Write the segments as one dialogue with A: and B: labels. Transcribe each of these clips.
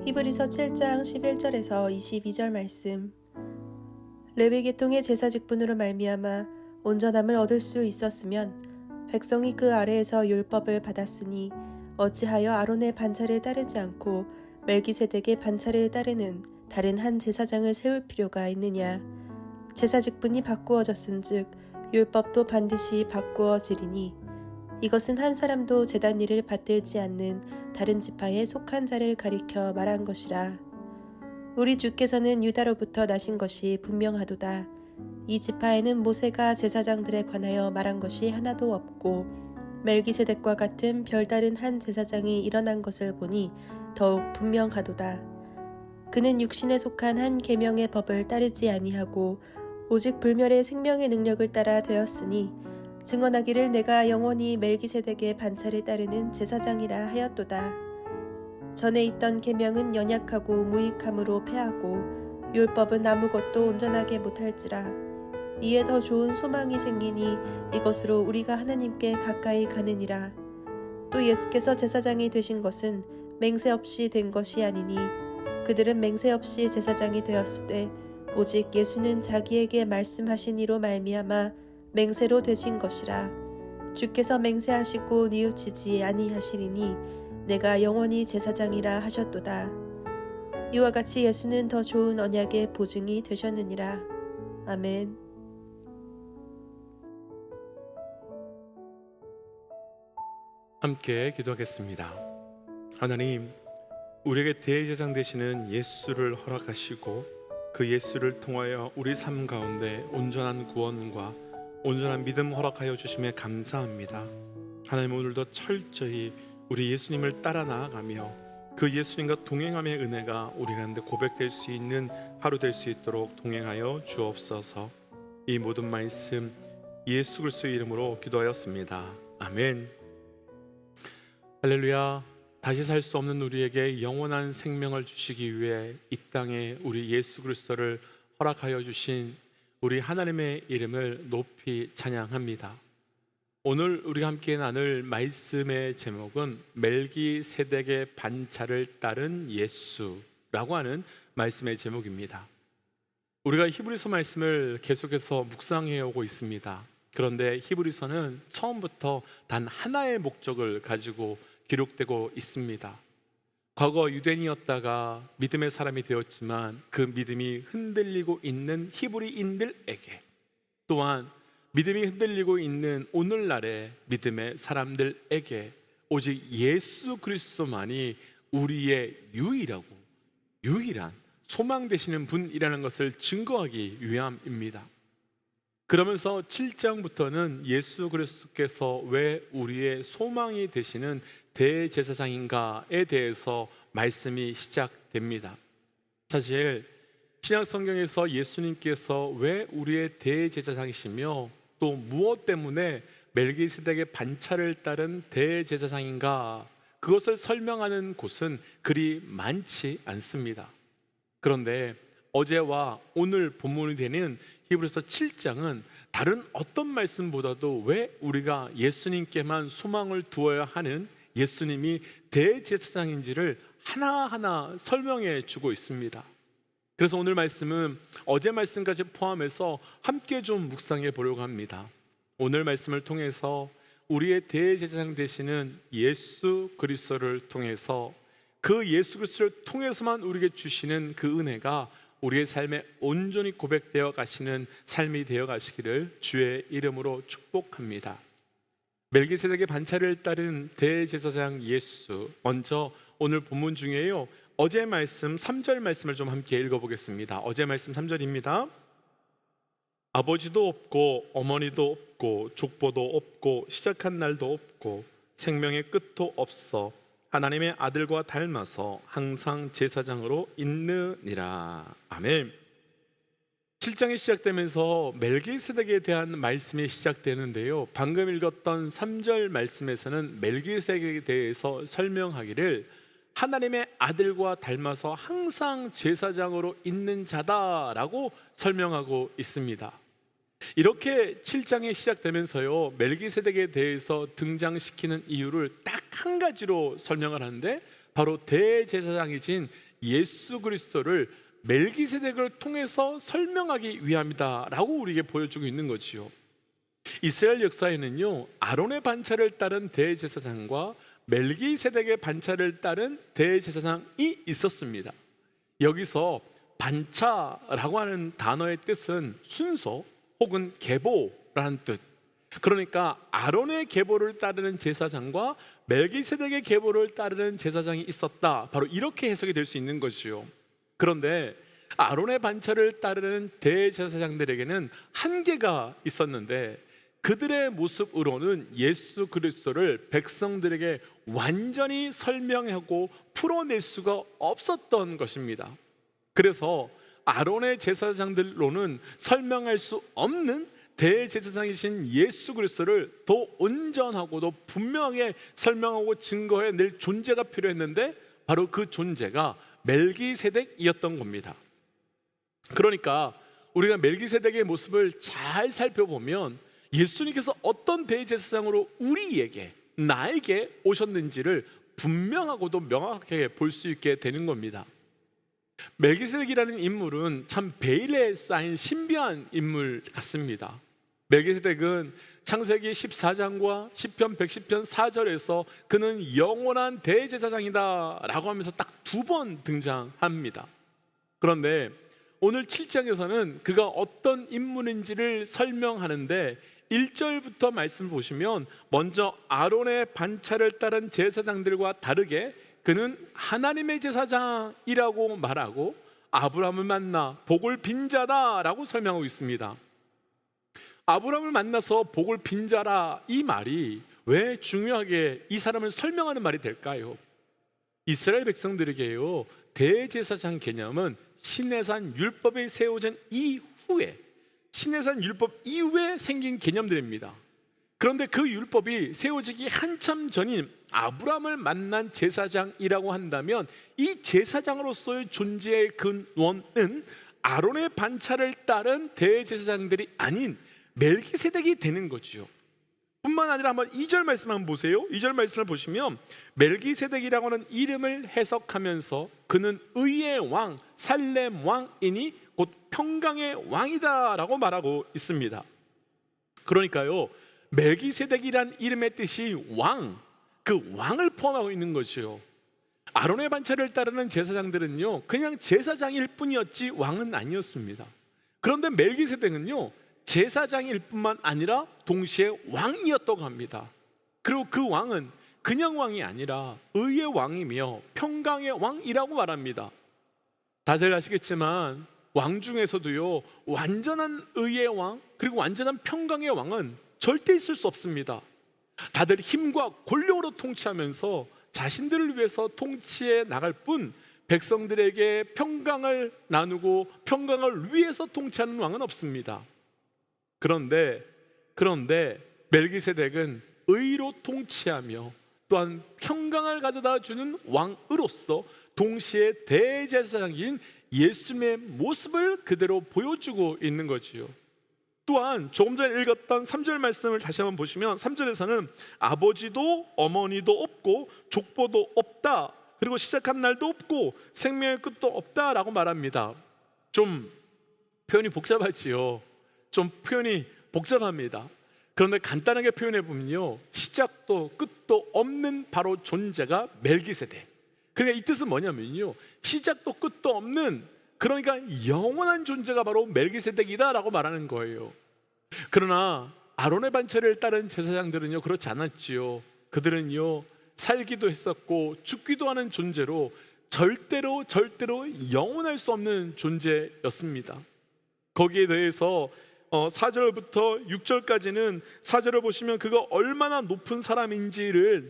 A: 히브리서 7장 11절에서 22절 말씀. 레위 계통의 제사 직분으로 말미암아 온전함을 얻을 수 있었으면 백성이 그 아래에서 율법을 받았으니 어찌하여 아론의 반차를 따르지 않고 멜기세덱의 반차를 따르는 다른 한 제사장을 세울 필요가 있느냐. 제사 직분이 바꾸어졌은즉 율법도 반드시 바꾸어지리니 이것은 한 사람도 제단 일을 받들지 않는 다른 지파에 속한 자를 가리켜 말한 것이라. 우리 주께서는 유다로부터 나신 것이 분명하도다. 이 지파에는 모세가 제사장들에 관하여 말한 것이 하나도 없고 멜기세덱과 같은 별다른 한 제사장이 일어난 것을 보니 더욱 분명하도다. 그는 육신에 속한 한 계명의 법을 따르지 아니하고 오직 불멸의 생명의 능력을 따라 되었으니 증언하기를 내가 영원히 멜기세덱의 반차를 따르는 제사장이라 하였도다. 전에 있던 계명은 연약하고 무익함으로 패하고 율법은 아무것도 온전하게 못할지라. 이에 더 좋은 소망이 생기니 이것으로 우리가 하나님께 가까이 가느니라. 또 예수께서 제사장이 되신 것은 맹세 없이 된 것이 아니니 그들은 맹세 없이 제사장이 되었을 때 오직 예수는 자기에게 말씀하신 이로 말미암아 맹세로 되신 것이라. 주께서 맹세하시고 뉘우치지 아니하시리니 내가 영원히 제사장이라 하셨도다. 이와 같이 예수는 더 좋은 언약의 보증이 되셨느니라. 아멘.
B: 함께 기도하겠습니다. 하나님, 우리에게 대제사장 되시는 예수를 허락하시고 그 예수를 통하여 우리 삶 가운데 온전한 구원과 온전한 믿음 허락하여 주심에 감사합니다. 하나님, 오늘도 철저히 우리 예수님을 따라 나아가며 그 예수님과 동행함의 은혜가 우리 가운데 고백될 수 있는 하루 될 수 있도록 동행하여 주옵소서. 이 모든 말씀 예수 그리스도의 이름으로 기도하였습니다. 아멘. 할렐루야. 다시 살 수 없는 우리에게 영원한 생명을 주시기 위해 이 땅에 우리 예수 그리스도를 허락하여 주신 우리 하나님의 이름을 높이 찬양합니다. 오늘 우리가 함께 나눌 말씀의 제목은 멜기세덱의 반차를 따른 예수라고 하는 말씀의 제목입니다. 우리가 히브리서 말씀을 계속해서 묵상해 오고 있습니다. 그런데 히브리서는 처음부터 단 하나의 목적을 가지고 기록되고 있습니다. 과거 유대인이었다가 믿음의 사람이 되었지만 그 믿음이 흔들리고 있는 히브리인들에게, 또한 믿음이 흔들리고 있는 오늘날의 믿음의 사람들에게 오직 예수 그리스도만이 우리의 유일한 소망 되시는 분이라는 것을 증거하기 위함입니다. 그러면서 7장부터는 예수 그리스도께서 왜 우리의 소망이 되시는 대제사장인가에 대해서 말씀이 시작됩니다. 사실 신약 성경에서 예수님께서 왜 우리의 대제사장이시며 또 무엇 때문에 멜기세덱의 반차를 따른 대제사장인가, 그것을 설명하는 곳은 그리 많지 않습니다. 그런데 어제와 오늘 본문이 되는 히브리서 7장은 다른 어떤 말씀보다도 왜 우리가 예수님께만 소망을 두어야 하는 예수님이 대제사장인지를 하나하나 설명해 주고 있습니다. 그래서 오늘 말씀은 어제 말씀까지 포함해서 함께 좀 묵상해 보려고 합니다. 오늘 말씀을 통해서 우리의 대제사장 되시는 예수 그리스도를 통해서 그 예수 그리스도를 통해서만 우리에게 주시는 그 은혜가 우리의 삶에 온전히 고백되어 가시는 삶이 되어 가시기를 주의 이름으로 축복합니다. 멜기세덱의 반차를 따른 대제사장 예수, 먼저 오늘 본문 중에요, 어제 말씀 3절 말씀을 좀 함께 읽어보겠습니다. 어제 말씀 3절입니다. 아버지도 없고 어머니도 없고 족보도 없고 시작한 날도 없고 생명의 끝도 없어 하나님의 아들과 닮아서 항상 제사장으로 있느니라. 아멘. 7장이 시작되면서 멜기세덱에 대한 말씀이 시작되는데요, 방금 읽었던 3절 말씀에서는 멜기세덱에 대해서 설명하기를 하나님의 아들과 닮아서 항상 제사장으로 있는 자다라고 설명하고 있습니다. 이렇게 7장이 시작되면서요, 멜기세덱에 대해서 등장시키는 이유를 딱 한 가지로 설명을 하는데 바로 대제사장이신 예수 그리스도를 멜기세덱을 통해서 설명하기 위함이다라고 우리에게 보여주고 있는 거지요. 이스라엘 역사에는요, 아론의 반차를 따른 대제사장과 멜기세덱의 반차를 따른 대제사장이 있었습니다. 여기서 반차라고 하는 단어의 뜻은 순서 혹은 계보라는 뜻. 그러니까 아론의 계보를 따르는 제사장과 멜기세덱의 계보를 따르는 제사장이 있었다, 바로 이렇게 해석이 될 수 있는 것이요. 그런데 아론의 반차를 따르는 대제사장들에게는 한계가 있었는데, 그들의 모습으로는 예수 그리스도를 백성들에게 완전히 설명하고 풀어낼 수가 없었던 것입니다. 그래서 아론의 제사장들로는 설명할 수 없는 대제사장이신 예수 그리스도를 더 온전하고도 분명하게 설명하고 증거해낼 존재가 필요했는데, 바로 그 존재가 멜기세덱이었던 겁니다. 그러니까 우리가 멜기세덱의 모습을 잘 살펴보면 예수님께서 어떤 대제사장으로 우리에게, 나에게 오셨는지를 분명하고도 명확하게 볼 수 있게 되는 겁니다. 멜기세덱이라는 인물은 참 베일에 쌓인 신비한 인물 같습니다. 멜기세덱은 창세기 14장과 시편 110편 4절에서 그는 영원한 대제사장이다 라고 하면서 딱 2번 등장합니다. 그런데 오늘 7장에서는 그가 어떤 인물인지를 설명하는데 1절부터 말씀을 보시면 먼저 아론의 반차를 따른 제사장들과 다르게 그는 하나님의 제사장이라고 말하고 아브라함을 만나 복을 빈 자다라고 설명하고 있습니다. 아브라함을 만나서 복을 빈 자라, 이 말이 왜 중요하게 이 사람을 설명하는 말이 될까요? 이스라엘 백성들에게요, 대제사장 개념은 시내산 율법이 세워진 이후에, 시내산 율법 이후에 생긴 개념들입니다. 그런데 그 율법이 세워지기 한참 전인 아브라함을 만난 제사장이라고 한다면, 이 제사장으로서의 존재의 근원은 아론의 반차를 따른 대제사장들이 아닌 멜기세덱이 되는 거죠. 뿐만 아니라 한번 2절 말씀 한번 보세요. 2절 말씀을 보시면 멜기세덱이라고 하는 이름을 해석하면서 그는 의의 왕, 살렘 왕이니 곧 평강의 왕이다 라고 말하고 있습니다. 그러니까요, 멜기세덱이란 이름의 뜻이 왕, 그 왕을 포함하고 있는 것이요. 아론의 반차를 따르는 제사장들은요, 그냥 제사장일 뿐이었지 왕은 아니었습니다. 그런데 멜기세덱은요, 제사장일 뿐만 아니라 동시에 왕이었다고 합니다. 그리고 그 왕은 그냥 왕이 아니라 의의 왕이며 평강의 왕이라고 말합니다. 다들 아시겠지만 왕 중에서도요, 완전한 의의 왕 그리고 완전한 평강의 왕은 절대 있을 수 없습니다. 다들 힘과 권력으로 통치하면서 자신들을 위해서 통치해 나갈 뿐 백성들에게 평강을 나누고 평강을 위해서 통치하는 왕은 없습니다. 그런데 멜기세덱은 의로 통치하며 또한 평강을 가져다 주는 왕으로서 동시에 대제사장인 예수님의 모습을 그대로 보여주고 있는 거지요. 또한 조금 전에 읽었던 3절 말씀을 다시 한번 보시면 3절에서는 아버지도 어머니도 없고 족보도 없다, 그리고 시작한 날도 없고 생명의 끝도 없다라고 말합니다. 좀 표현이 복잡하지요. 좀 표현이 복잡합니다. 그런데 간단하게 표현해 보면요, 시작도 끝도 없는 바로 존재가 멜기세덱. 그러니까 이 뜻은 뭐냐면요, 시작도 끝도 없는, 그러니까 영원한 존재가 바로 멜기세덱이다 라고 말하는 거예요. 그러나 아론의 반차를 따른 제사장들은요, 그렇지 않았지요. 그들은요, 살기도 했었고 죽기도 하는 존재로 절대로 영원할 수 없는 존재였습니다. 거기에 대해서 4절부터 6절까지는 4절을 보시면 그가 얼마나 높은 사람인지를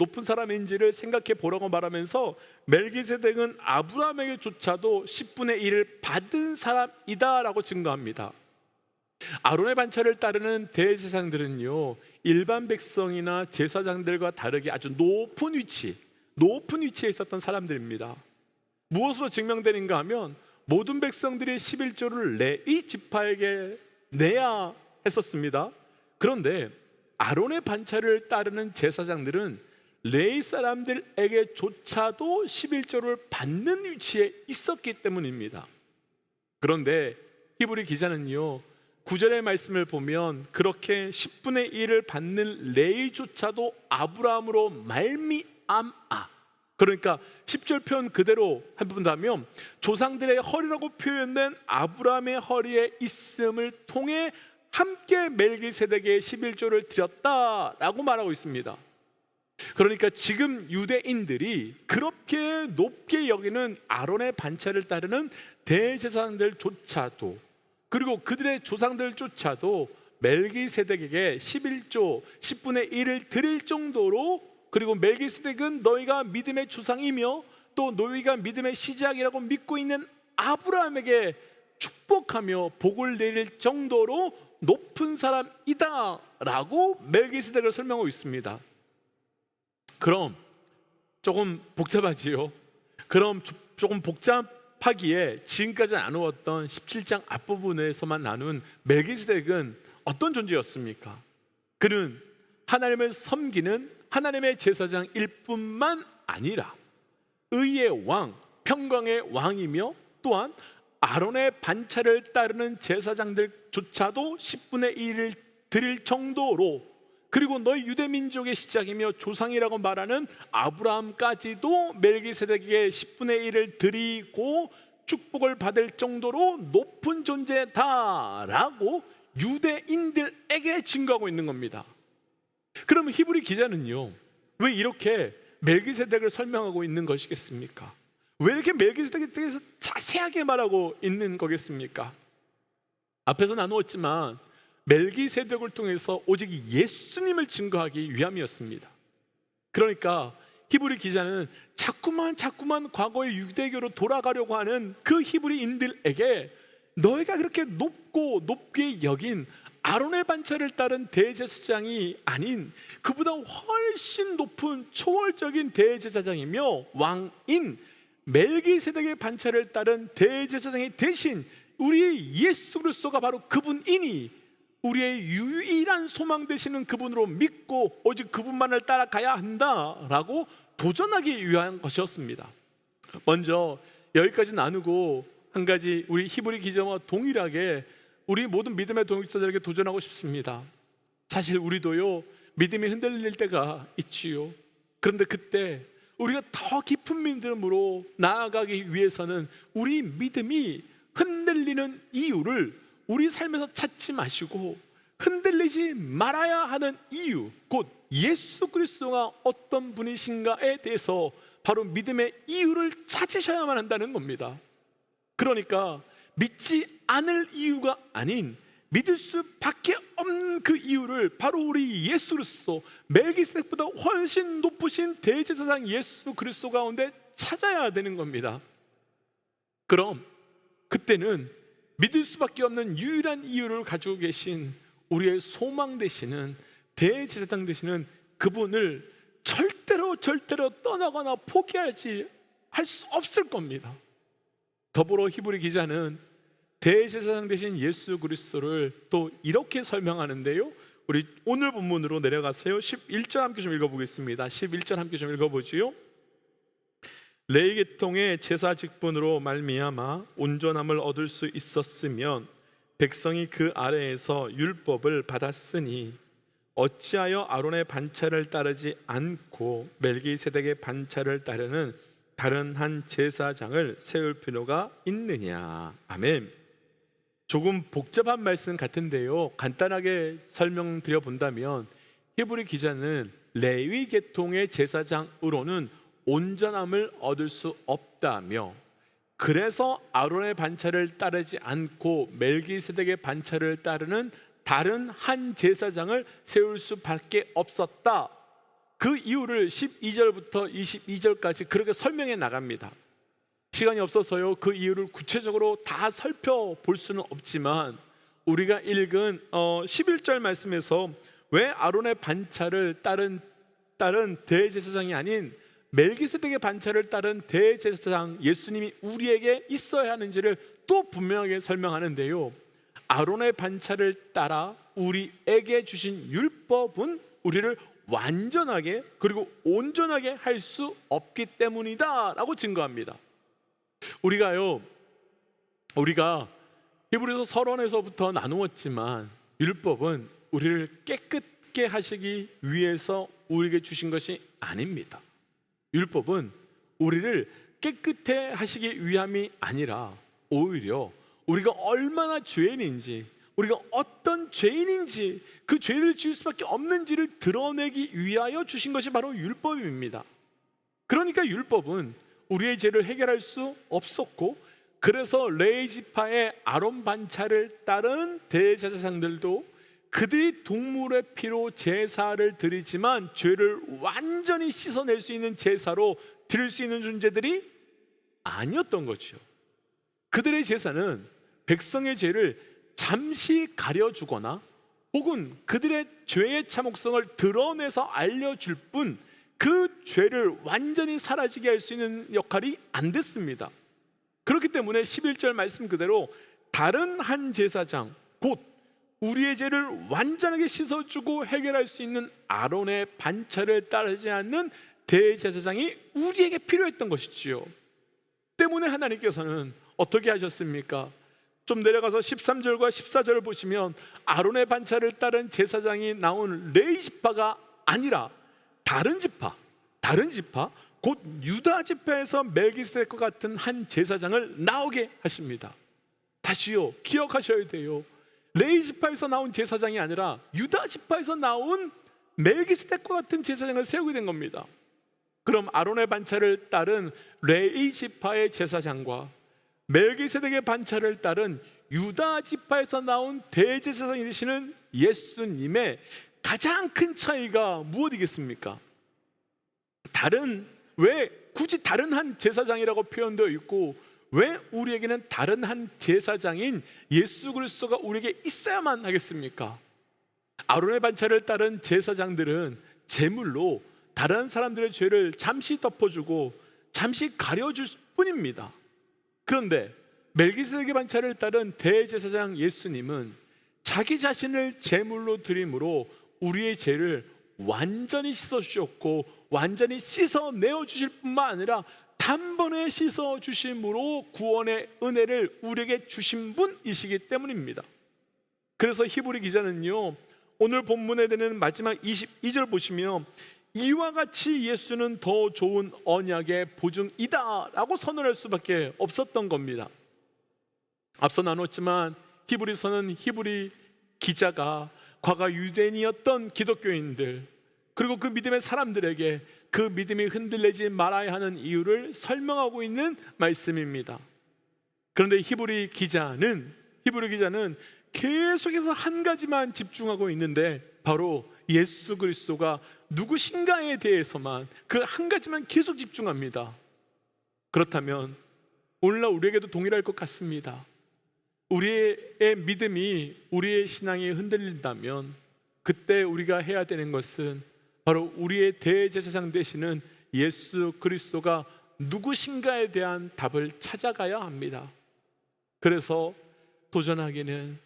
B: 생각해 보라고 말하면서 멜기세덱은 아브라함에게조차도 10분의 1을 받은 사람이다 라고 증거합니다. 아론의 반차를 따르는 대제사장들은요, 일반 백성이나 제사장들과 다르게 아주 높은 위치에 있었던 사람들입니다. 무엇으로 증명되는가 하면 모든 백성들이 11조를 레위 지파에게 내야 했었습니다. 그런데 아론의 반차를 따르는 제사장들은 레위 사람들에게조차도 11조를 받는 위치에 있었기 때문입니다. 그런데 히브리 기자는요, 9절의 말씀을 보면 그렇게 10분의 1을 받는 레위조차도 아브라함으로 말미암아, 그러니까 10절 표현 그대로 한다면 조상들의 허리라고 표현된 아브라함의 허리에 있음을 통해 함께 멜기세덱의 11조를 드렸다라고 말하고 있습니다. 그러니까 지금 유대인들이 그렇게 높게 여기는 아론의 반차를 따르는 대제사장들조차도, 그리고 그들의 조상들조차도 멜기세덱에게 11조 10분의 1을 드릴 정도로, 그리고 멜기세덱은 너희가 믿음의 조상이며 또 너희가 믿음의 시작이라고 믿고 있는 아브라함에게 축복하며 복을 내릴 정도로 높은 사람이다 라고 멜기세덱을 설명하고 있습니다. 그럼 조금 복잡하지요. 그럼 조금 복잡하기에 지금까지 나누었던 17장 앞부분에서만 나눈 멜기세덱은 어떤 존재였습니까? 그는 하나님을 섬기는 하나님의 제사장일 뿐만 아니라 의의 왕, 평강의 왕이며 또한 아론의 반차를 따르는 제사장들조차도 10분의 1을 드릴 정도로, 그리고 너희 유대민족의 시작이며 조상이라고 말하는 아브라함까지도 멜기세덱에게 10분의 1을 드리고 축복을 받을 정도로 높은 존재다라고 유대인들에게 증거하고 있는 겁니다. 그러면 히브리 기자는요, 왜 이렇게 멜기세덱을 설명하고 있는 것이겠습니까? 왜 이렇게 멜기세덱에 대해서 자세하게 말하고 있는 거겠습니까? 앞에서 나누었지만 멜기세덱을 통해서 오직 예수님을 증거하기 위함이었습니다. 그러니까 히브리 기자는 자꾸만 과거의 유대교로 돌아가려고 하는 그 히브리인들에게 너희가 그렇게 높게 여긴 아론의 반차를 따른 대제사장이 아닌 그보다 훨씬 높은 초월적인 대제사장이며 왕인 멜기세덱의 반차를 따른 대제사장이 대신 우리의 예수 그리스도가 바로 그분이니 우리의 유일한 소망 되시는 그분으로 믿고 오직 그분만을 따라가야 한다라고 도전하기 위한 것이었습니다. 먼저 여기까지 나누고 한 가지 우리 히브리 기자와 동일하게 우리 모든 믿음의 동역자들에게 도전하고 싶습니다. 사실 우리도요, 믿음이 흔들릴 때가 있지요. 그런데 그때 우리가 더 깊은 믿음으로 나아가기 위해서는 우리 믿음이 흔들리는 이유를 우리 삶에서 찾지 마시고 흔들리지 말아야 하는 이유, 곧 예수 그리스도가 어떤 분이신가에 대해서 바로 믿음의 이유를 찾으셔야만 한다는 겁니다. 그러니까 믿지 않을 이유가 아닌 믿을 수밖에 없는 그 이유를 바로 우리 예수 그리스도, 멜기세덱보다 훨씬 높으신 대제사장 예수 그리스도 가운데 찾아야 되는 겁니다. 그럼 그때는 믿을 수밖에 없는 유일한 이유를 가지고 계신 우리의 소망 되시는 대제사장 되시는 그분을 절대로 떠나거나 포기하지 할 수 없을 겁니다. 더불어 히브리 기자는 대제사장 되신 예수 그리스도를 또 이렇게 설명하는데요, 우리 오늘 본문으로 내려가세요. 11절 함께 좀 읽어보겠습니다. 11절 함께 좀 읽어보지요. 레위 계통의 제사 직분으로 말미암아 온전함을 얻을 수 있었으면 백성이 그 아래에서 율법을 받았으니 어찌하여 아론의 반차를 따르지 않고 멜기세덱의 반차를 따르는 다른 한 제사장을 세울 필요가 있느냐. 아멘. 조금 복잡한 말씀 같은데요, 간단하게 설명드려 본다면 히브리 기자는 레위 계통의 제사장으로는 온전함을 얻을 수 없다며, 그래서 아론의 반차를 따르지 않고 멜기세덱의 반차를 따르는 다른 한 제사장을 세울 수밖에 없었다, 그 이유를 12절부터 22절까지 그렇게 설명해 나갑니다. 시간이 없어서요, 그 이유를 구체적으로 다 살펴볼 수는 없지만 우리가 읽은 11절 말씀에서 왜 아론의 반차를 따른 대제사장이 아닌 멜기세덱의 반차를 따른 대제사장 예수님이 우리에게 있어야 하는지를 또 분명하게 설명하는데요, 아론의 반차를 따라 우리에게 주신 율법은 우리를 완전하게 그리고 온전하게 할 수 없기 때문이다 라고 증거합니다. 우리가 히브리서 서론에서부터 나누었지만 율법은 우리를 깨끗게 하시기 위해서 우리에게 주신 것이 아닙니다. 율법은 우리를 깨끗해 하시기 위함이 아니라 오히려 우리가 얼마나 죄인인지, 우리가 어떤 죄인인지, 그 죄를 지을 수밖에 없는지를 드러내기 위하여 주신 것이 바로 율법입니다. 그러니까 율법은 우리의 죄를 해결할 수 없었고, 그래서 레위 지파의 아론 반차를 따른 대제사장들도 그들이 동물의 피로 제사를 드리지만 죄를 완전히 씻어낼 수 있는 제사로 드릴 수 있는 존재들이 아니었던 거죠. 그들의 제사는 백성의 죄를 잠시 가려주거나 혹은 그들의 죄의 참혹성을 드러내서 알려줄 뿐 그 죄를 완전히 사라지게 할 수 있는 역할이 안 됐습니다. 그렇기 때문에 11절 말씀 그대로 다른 한 제사장, 곧 우리의 죄를 완전하게 씻어주고 해결할 수 있는 아론의 반차를 따르지 않는 대제사장이 우리에게 필요했던 것이지요. 때문에 하나님께서는 어떻게 하셨습니까? 좀 내려가서 13절과 14절을 보시면 아론의 반차를 따른 제사장이 나온 레위 지파가 아니라 다른 지파, 곧 유다 지파에서 멜기세덱과 같은 한 제사장을 나오게 하십니다. 다시요, 기억하셔야 돼요. 레위 지파에서 나온 제사장이 아니라 유다 지파에서 나온 멜기세덱과 같은 제사장을 세우게 된 겁니다. 그럼 아론의 반차를 따른 레위 지파의 제사장과 멜기세덱의 반차를 따른 유다 지파에서 나온 대제사장이 되시는 예수님의 가장 큰 차이가 무엇이겠습니까? 왜 굳이 다른 한 제사장이라고 표현되어 있고 왜 우리에게는 다른 한 제사장인 예수 그리스도가 우리에게 있어야만 하겠습니까? 아론의 반차를 따른 제사장들은 제물로 다른 사람들의 죄를 잠시 덮어주고 잠시 가려줄 뿐입니다. 그런데 멜기세덱의 반차를 따른 대제사장 예수님은 자기 자신을 제물로 드림으로 우리의 죄를 완전히 씻어주셨고 완전히 씻어내어 주실 뿐만 아니라 단번에 씻어주심으로 구원의 은혜를 우리에게 주신 분이시기 때문입니다. 그래서 히브리 기자는요, 오늘 본문에 되는 마지막 22절 보시면 이와 같이 예수는 더 좋은 언약의 보증이다 라고 선언할 수밖에 없었던 겁니다. 앞서 나눴지만 히브리서는 히브리 기자가 과거 유대인이었던 기독교인들 그리고 그 믿음의 사람들에게 그 믿음이 흔들리지 말아야 하는 이유를 설명하고 있는 말씀입니다. 그런데 히브리 기자는 계속해서 한 가지만 집중하고 있는데 바로 예수 그리스도가 누구신가에 대해서만 그 한 가지만 계속 집중합니다. 그렇다면 오늘날 우리에게도 동일할 것 같습니다. 우리의 믿음이, 우리의 신앙이 흔들린다면 그때 우리가 해야 되는 것은 바로 우리의 대제사장 되시는 예수 그리스도가 누구신가에 대한 답을 찾아가야 합니다. 그래서 도전하기는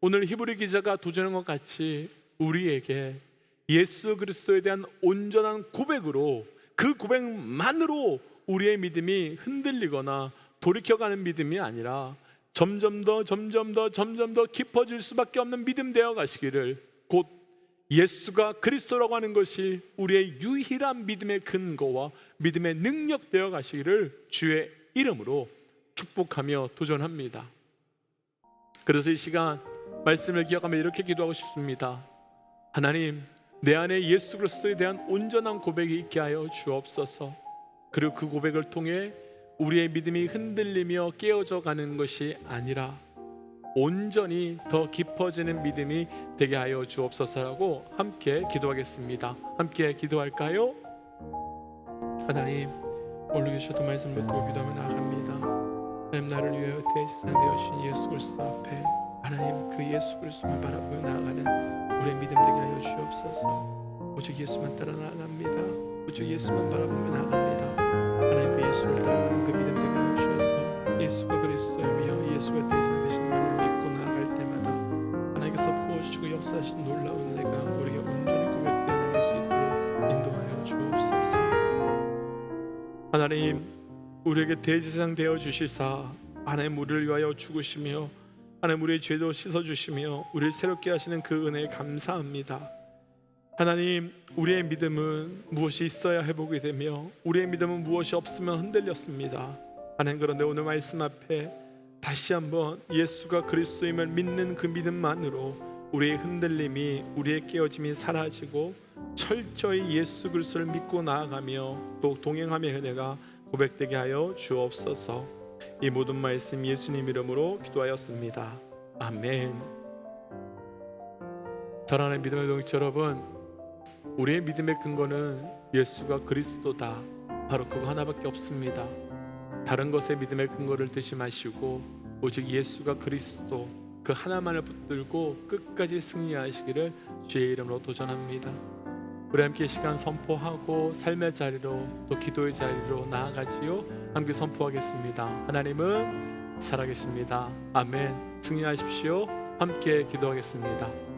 B: 오늘 히브리 기자가 도전한 것 같이 우리에게 예수 그리스도에 대한 온전한 고백으로, 그 고백만으로 우리의 믿음이 흔들리거나 돌이켜가는 믿음이 아니라 점점 더 깊어질 수밖에 없는 믿음 되어 가시기를, 곧 예수가 그리스도라고 하는 것이 우리의 유일한 믿음의 근거와 믿음의 능력 되어 가시기를 주의 이름으로 축복하며 도전합니다. 그래서 이 시간 말씀을 기억하며 이렇게 기도하고 싶습니다. 하나님, 내 안에 예수 그리스도에 대한 온전한 고백이 있게 하여 주옵소서. 그리고 그 고백을 통해 우리의 믿음이 흔들리며 깨어져 가는 것이 아니라 온전히 더 깊어지는 믿음이 되게 하여 주옵소서라고 함께 기도하겠습니다. 함께 기도할까요? 하나님, 오늘 주셔도 말씀 듣고 기도하며 나아갑니다. 하나님, 나를 위하여 대제사장 되어주신 예수 그리스도 앞에 하나님, 그 예수 그리스도만 바라보며 나아가는 우리의 믿음 되게 하여 주옵소서. 오직 예수만 따라 나아갑니다. 오직 예수만 바라보며 나아갑니다. 하나님, 그 예수를 따라가는 그 믿음 되게 하여 주셔서 예수가 그리스도이며 예수가 대제사장 되신 분을 믿고 나아갈 때마다 하나님께서 부어주시고 역사하신 놀라운 은혜가 우리에게 온전히 고백되어 나갈 수 있도록 하나님, 우리에게 대제사장 되어 주시사 하나님 우리를 위하여 죽으시며 하나님 우리의 죄도 씻어주시며 우리를 새롭게 하시는 그 은혜에 감사합니다. 하나님, 우리의 믿음은 무엇이 있어야 회복이 되며 우리의 믿음은 무엇이 없으면 흔들렸습니다. 하나님, 그런데 오늘 말씀 앞에 다시 한번 예수가 그리스도임을 믿는 그 믿음만으로 우리의 흔들림이, 우리의 깨어짐이 사라지고 철저히 예수 그리스도를 믿고 나아가며 또 동행함의 은혜가 고백되게 하여 주옵소서. 이 모든 말씀 예수님 이름으로 기도하였습니다. 아멘. 사랑하는 믿음의 동역자 여러분, 우리의 믿음의 근거는 예수가 그리스도다, 바로 그거 하나밖에 없습니다. 다른 것에 믿음의 근거를 두지 마시고 오직 예수가 그리스도 그 하나만을 붙들고 끝까지 승리하시기를 주의 이름으로 도전합니다. 우리 함께 시간 선포하고 삶의 자리로 또 기도의 자리로 나아가지요. 함께 선포하겠습니다. 하나님은 살아계십니다. 아멘. 승리하십시오. 함께 기도하겠습니다.